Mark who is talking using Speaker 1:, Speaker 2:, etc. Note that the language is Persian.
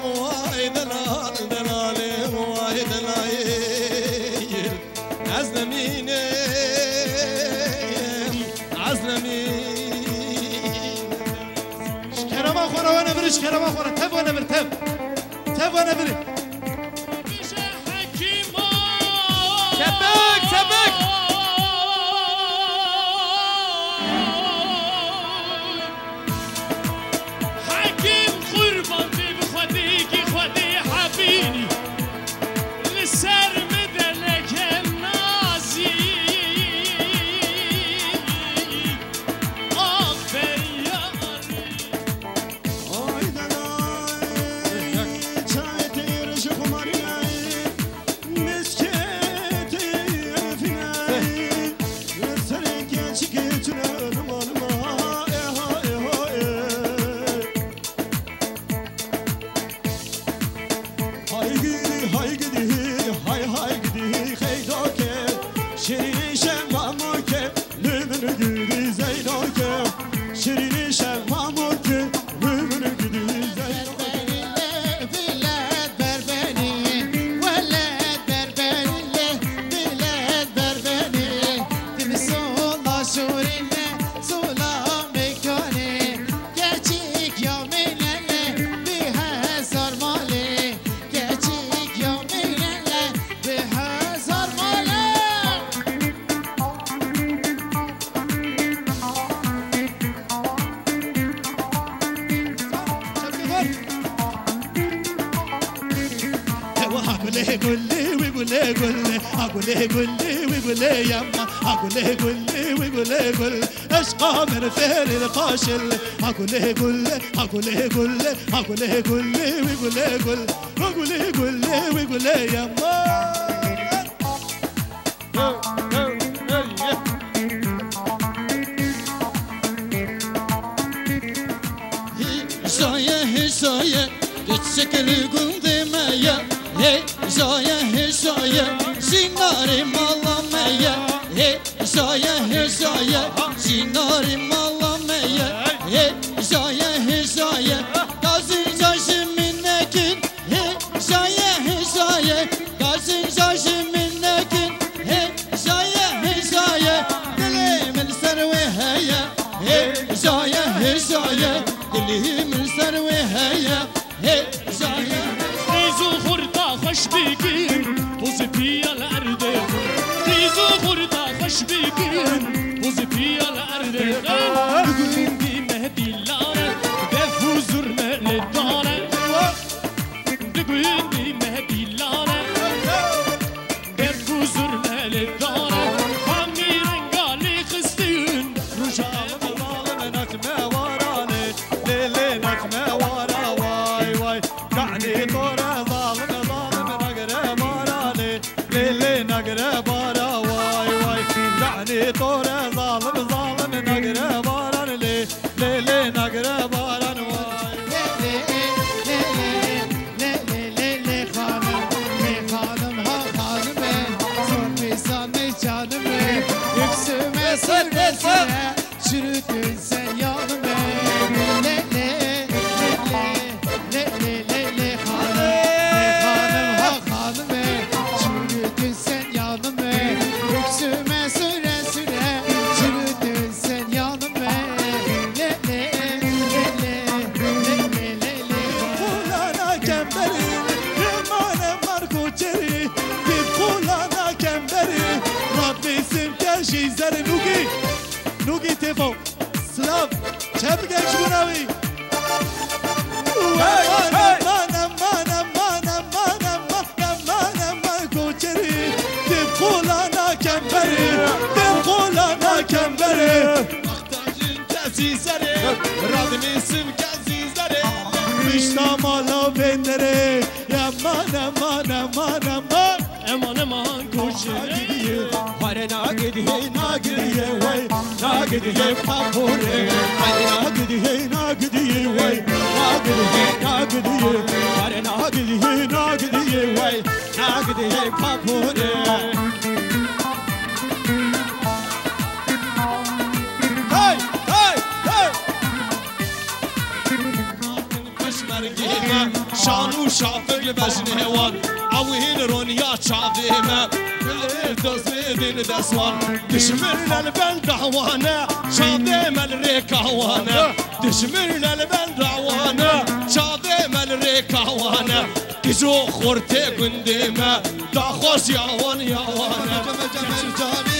Speaker 1: وای دلال دلال وای دلایل عزلمینه شكرا خورا وانا بري شكرا خورا تب وانا بري تب وانا بري تبك
Speaker 2: حكيم قربان بخديكي خدي حبيني لسر مدلك النازي
Speaker 1: قولي يما قولي اشقى من فين القاشل قولي يما
Speaker 3: هشاية تتشكل قندمية هشاية شناري مالامية هشاية شناري مالامية هشاية قاسم شاشم منكن هشاية قاسم شاشم منكن هشاية دلي من سروي هيا هشاية دلي من سروي هيا هشاية
Speaker 2: تيزو خورتا خوش بگیر بوز پیال ارده تیزو خورتا خوش بگیر بوز پیال ارده بگوین دی مهدی لاره دف حضور مهل داره بگوین دی مهدی لاره دف حضور مهل داره همی رنگالی خستین روشا
Speaker 1: ظالم نتمه وراني ليلي نتمه ورا واي كعني طوره ظالم نقرب وراني ليلي نقرب ورا واي كعني طوره ظالم نقرب وراني ليلي نقرب وراني واي
Speaker 3: خانم ها خانمه سرمی سانه جانمه yüksüme sırrısına çürütün sen yanıme hanım ha hanıme çürütün sen yanıme yüksüme süre çürütün sen yanıme
Speaker 1: kulana kemberi rimane markoçeri bir kulana kemberi Rabbisim keşizleri nugi tefo slav çep genç bunavi manam koçeri bir kulana kemberi Aktajın kesizleri Rabbisim kesizleri Müştamala bendere Yaman
Speaker 2: eman koşere
Speaker 1: Hare nagidiye vay nagidiye papure Hare nagidiye vay nagidiye Hare nagidiye vay nagidiye papure Hey! Kışlar giyme
Speaker 4: شانو شافق بجنوان اوهين رونيا شافيما دزمين دسوان دشمرنا البلد عوانا شافيما الريكاوانا دشمرنا البلد عوانا شافيما الريكاوانا كجو خورتي قنديما دا خوش ياوان ياوانا
Speaker 3: جمال جاني